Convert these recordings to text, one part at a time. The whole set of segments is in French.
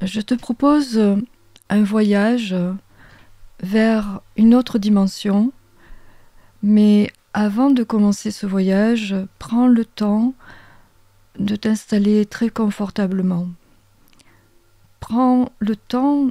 Je te propose un voyage vers une autre dimension, mais avant de commencer ce voyage, prends le temps de t'installer très confortablement. Prends le temps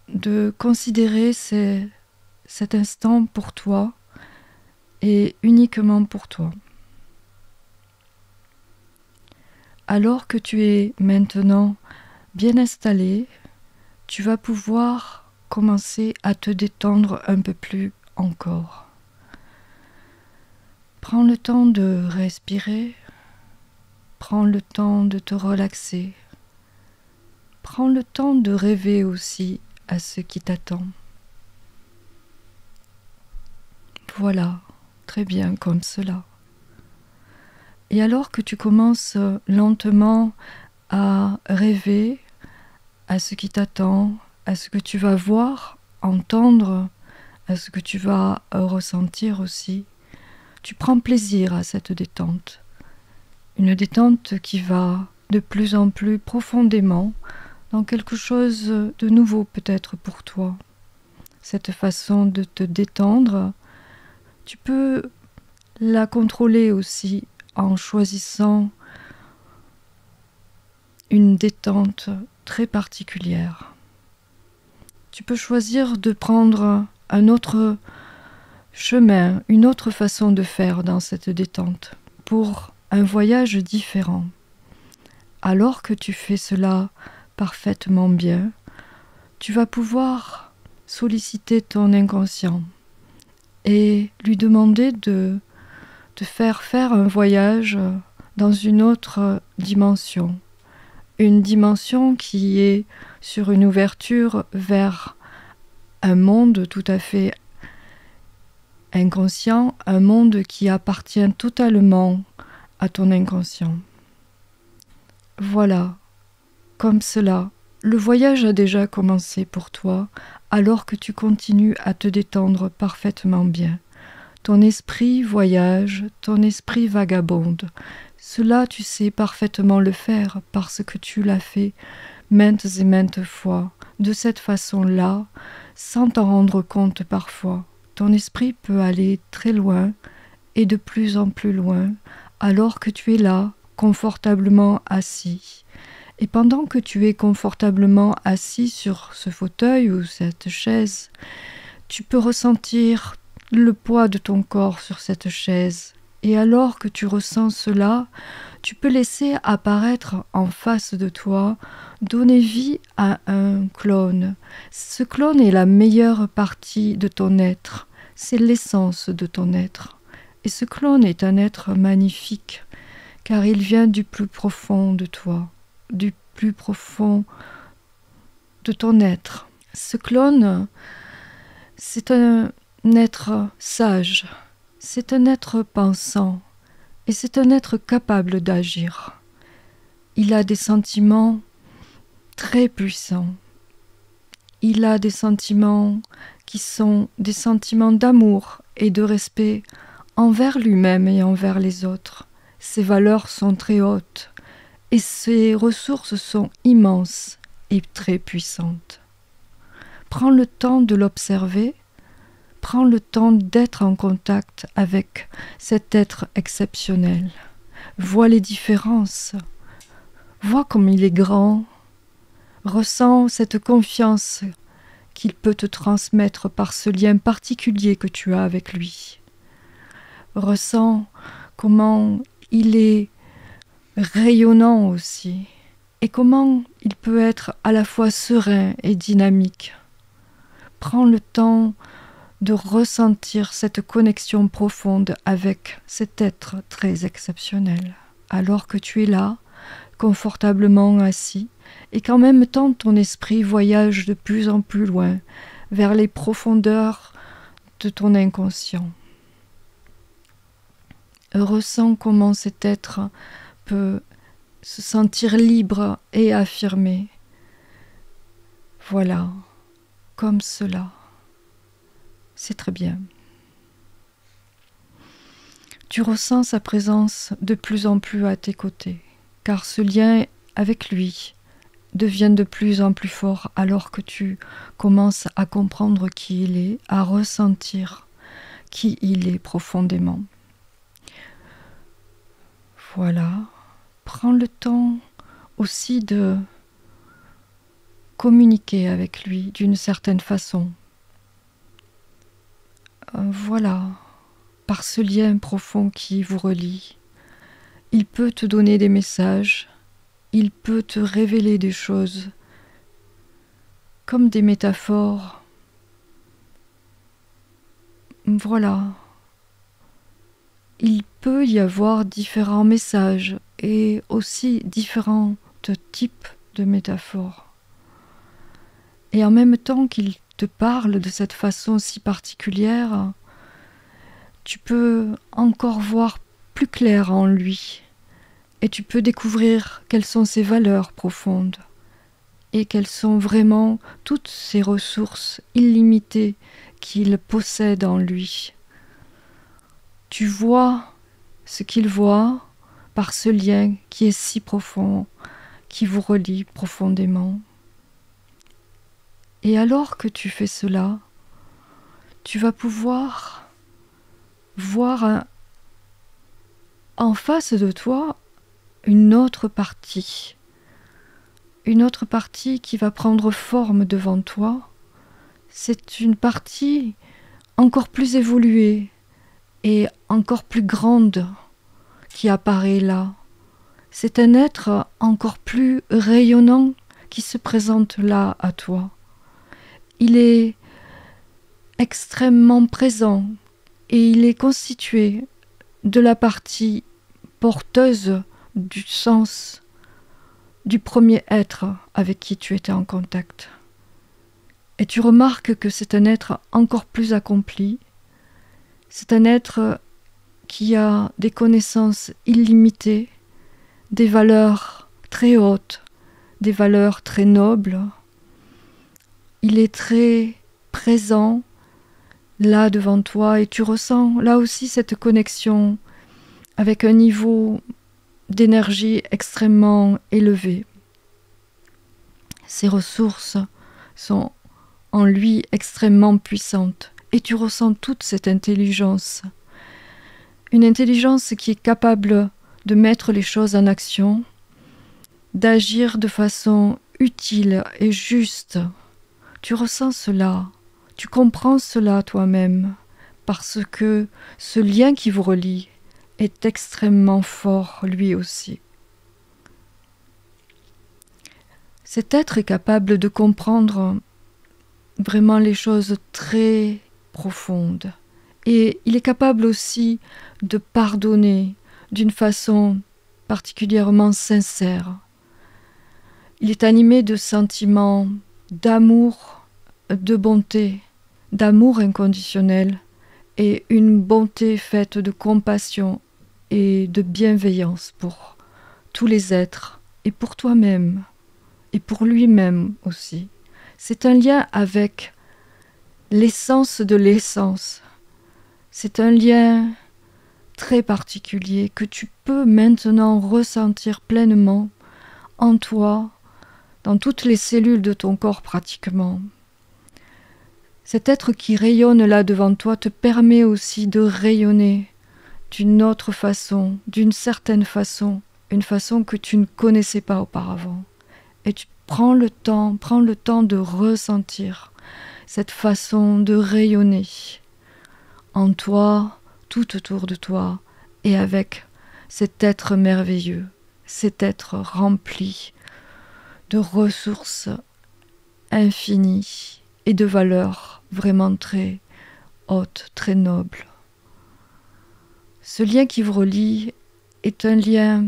de considérer cet instant pour toi et uniquement pour toi. Alors que tu es maintenant bien installé, tu vas pouvoir commencer à te détendre un peu plus encore. Prends le temps de respirer, prends le temps de te relaxer, prends le temps de rêver aussi à ce qui t'attend. Voilà, très bien comme cela. Et alors que tu commences lentement à rêver à ce qui t'attend, à ce que tu vas voir, entendre, à ce que tu vas ressentir aussi, tu prends plaisir à cette détente. Une détente qui va de plus en plus profondément dans quelque chose de nouveau peut-être pour toi. Cette façon de te détendre, tu peux la contrôler aussi en choisissant une détente très particulière. Tu peux choisir de prendre un autre chemin, une autre façon de faire dans cette détente pour un voyage différent. Alors que tu fais cela parfaitement bien, tu vas pouvoir solliciter ton inconscient et lui demander de te faire un voyage dans une autre dimension. Une dimension qui est sur une ouverture vers un monde tout à fait inconscient, un monde qui appartient totalement à ton inconscient. Voilà, comme cela, le voyage a déjà commencé pour toi alors que tu continues à te détendre parfaitement bien. Ton esprit voyage, ton esprit vagabonde. Cela, tu sais parfaitement le faire parce que tu l'as fait maintes et maintes fois, de cette façon-là, sans t'en rendre compte parfois. Ton esprit peut aller très loin et de plus en plus loin, alors que tu es là, confortablement assis. Et pendant que tu es confortablement assis sur ce fauteuil ou cette chaise, tu peux ressentir le poids de ton corps sur cette chaise. Et alors que tu ressens cela, tu peux laisser apparaître en face de toi, donner vie à un clone. Ce clone est la meilleure partie de ton être, c'est l'essence de ton être. Et ce clone est un être magnifique, car il vient du plus profond de toi, du plus profond de ton être. Ce clone, c'est un être sage, c'est un être pensant, et c'est un être capable d'agir. Il a des sentiments très puissants. Il a des sentiments qui sont des sentiments d'amour et de respect envers lui-même et envers les autres. Ses valeurs sont très hautes et ses ressources sont immenses et très puissantes. Prends le temps de l'observer, prends le temps d'être en contact avec cet être exceptionnel. Vois les différences, vois comme il est grand, ressens cette confiance qu'il peut te transmettre par ce lien particulier que tu as avec lui. Ressens comment il est rayonnant aussi et comment il peut être à la fois serein et dynamique. Prends le temps de ressentir cette connexion profonde avec cet être très exceptionnel, alors que tu es là, confortablement assis, et qu'en même temps ton esprit voyage de plus en plus loin, vers les profondeurs de ton inconscient. Ressens comment cet être peut se sentir libre et affirmé. Voilà, comme cela. C'est très bien. Tu ressens sa présence de plus en plus à tes côtés, car ce lien avec lui devient de plus en plus fort alors que tu commences à comprendre qui il est, à ressentir qui il est profondément. Voilà, prends le temps aussi de communiquer avec lui d'une certaine façon. Voilà, par ce lien profond qui vous relie, il peut te donner des messages, il peut te révéler des choses comme des métaphores. Voilà, il peut y avoir différents messages et aussi différents types de métaphores. Et en même temps qu'il te parle de cette façon si particulière, tu peux encore voir plus clair en lui et tu peux découvrir quelles sont ses valeurs profondes et quelles sont vraiment toutes ces ressources illimitées qu'il possède en lui. Tu vois ce qu'il voit par ce lien qui est si profond, qui vous relie profondément. Et alors que tu fais cela, tu vas pouvoir voir en face de toi une autre partie qui va prendre forme devant toi. C'est une partie encore plus évoluée et encore plus grande qui apparaît là. C'est un être encore plus rayonnant qui se présente là à toi. Il est extrêmement présent et il est constitué de la partie porteuse du sens du premier être avec qui tu étais en contact. Et tu remarques que c'est un être encore plus accompli, c'est un être qui a des connaissances illimitées, des valeurs très hautes, des valeurs très nobles. Il est très présent là devant toi et tu ressens là aussi cette connexion avec un niveau d'énergie extrêmement élevé. Ses ressources sont en lui extrêmement puissantes et tu ressens toute cette intelligence. Une intelligence qui est capable de mettre les choses en action, d'agir de façon utile et juste. Tu ressens cela, tu comprends cela toi-même, parce que ce lien qui vous relie est extrêmement fort lui aussi. Cet être est capable de comprendre vraiment les choses très profondes et il est capable aussi de pardonner d'une façon particulièrement sincère. Il est animé de sentiments d'amour, de bonté, d'amour inconditionnel et une bonté faite de compassion et de bienveillance pour tous les êtres et pour toi-même et pour lui-même aussi. C'est un lien avec l'essence de l'essence. C'est un lien très particulier que tu peux maintenant ressentir pleinement en toi, dans toutes les cellules de ton corps pratiquement. Cet être qui rayonne là devant toi te permet aussi de rayonner d'une autre façon, d'une certaine façon, une façon que tu ne connaissais pas auparavant. Et tu prends le temps de ressentir cette façon de rayonner en toi, tout autour de toi, et avec cet être merveilleux, cet être rempli de ressources infinies et de valeurs vraiment très hautes, très nobles. Ce lien qui vous relie est un lien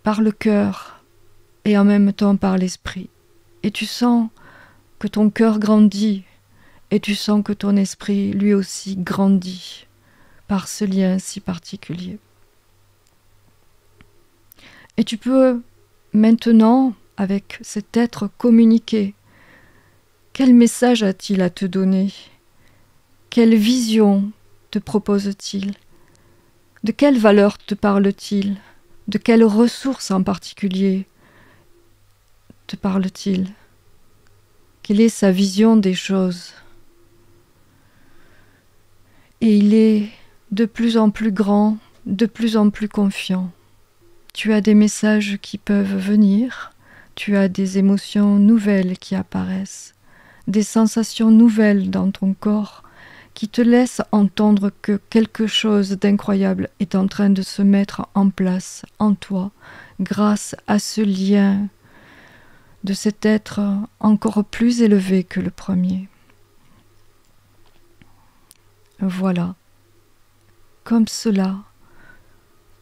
par le cœur et en même temps par l'esprit. Et tu sens que ton cœur grandit et tu sens que ton esprit lui aussi grandit par ce lien si particulier. Et tu peux maintenant, avec cet être, communiquer. Quel message a-t-il à te donner? Quelle vision te propose-t-il? De quelle valeur te parle-t-il? De quelle ressource en particulier te parle-t-il? Quelle est sa vision des choses? Et il est de plus en plus grand, de plus en plus confiant. Tu as des messages qui peuvent venir, tu as des émotions nouvelles qui apparaissent, des sensations nouvelles dans ton corps qui te laissent entendre que quelque chose d'incroyable est en train de se mettre en place en toi grâce à ce lien de cet être encore plus élevé que le premier. Voilà, comme cela,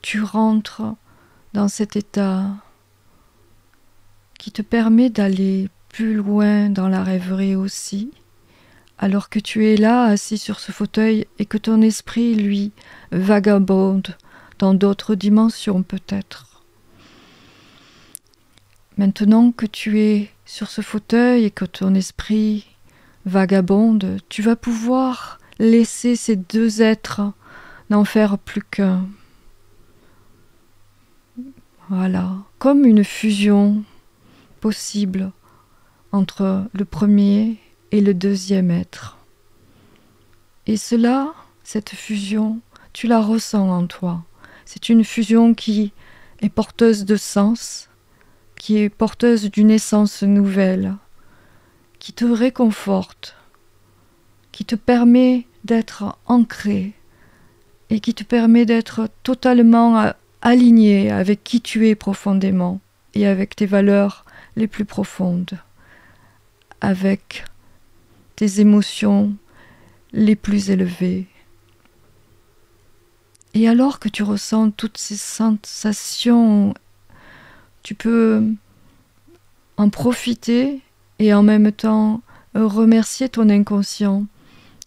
tu rentres dans cet état qui te permet d'aller plus loin dans la rêverie aussi, alors que tu es là, assis sur ce fauteuil, et que ton esprit, lui, vagabonde dans d'autres dimensions peut-être. Maintenant que tu es sur ce fauteuil et que ton esprit vagabonde, tu vas pouvoir laisser ces deux êtres n'en faire plus qu'un. Voilà, comme une fusion possible entre le premier et le deuxième être. Et cela, cette fusion, tu la ressens en toi. C'est une fusion qui est porteuse de sens, qui est porteuse d'une essence nouvelle, qui te réconforte, qui te permet d'être ancré et qui te permet d'être totalement aligné avec qui tu es profondément et avec tes valeurs les plus profondes, avec tes émotions les plus élevées. Et alors que tu ressens toutes ces sensations, tu peux en profiter et en même temps remercier ton inconscient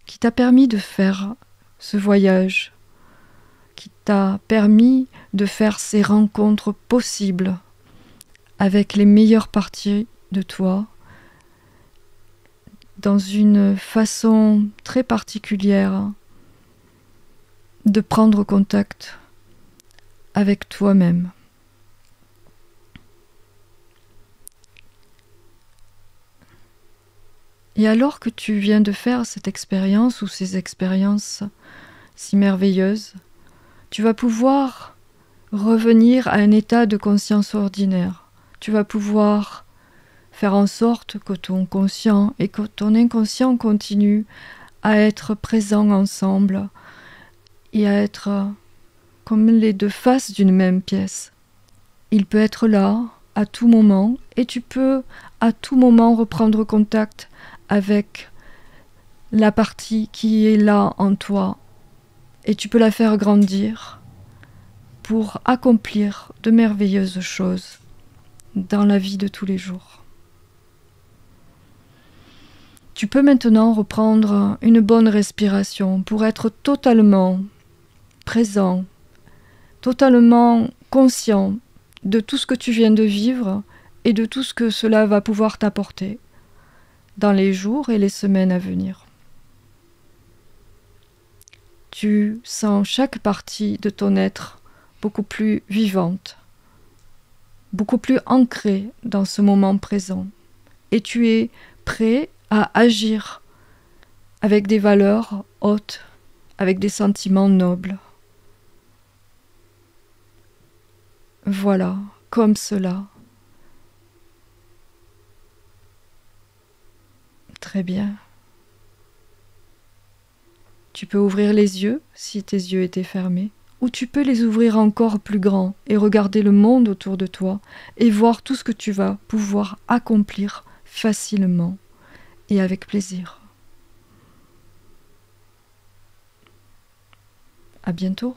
qui t'a permis de faire ce voyage, qui t'a permis de faire ces rencontres possibles avec les meilleures parties de toi, dans une façon très particulière de prendre contact avec toi-même. Et alors que tu viens de faire cette expérience ou ces expériences si merveilleuses, tu vas pouvoir revenir à un état de conscience ordinaire. Tu vas pouvoir faire en sorte que ton conscient et que ton inconscient continuent à être présents ensemble et à être comme les deux faces d'une même pièce. Il peut être là à tout moment et tu peux à tout moment reprendre contact avec la partie qui est là en toi et tu peux la faire grandir pour accomplir de merveilleuses choses dans la vie de tous les jours. Tu peux maintenant reprendre une bonne respiration pour être totalement présent, totalement conscient de tout ce que tu viens de vivre et de tout ce que cela va pouvoir t'apporter dans les jours et les semaines à venir. Tu sens chaque partie de ton être beaucoup plus vivante, beaucoup plus ancrée dans ce moment présent. Et tu es prêt à agir avec des valeurs hautes, avec des sentiments nobles. Voilà, comme cela. Très bien. Tu peux ouvrir les yeux si tes yeux étaient fermés, ou tu peux les ouvrir encore plus grands et regarder le monde autour de toi et voir tout ce que tu vas pouvoir accomplir facilement et avec plaisir. À bientôt.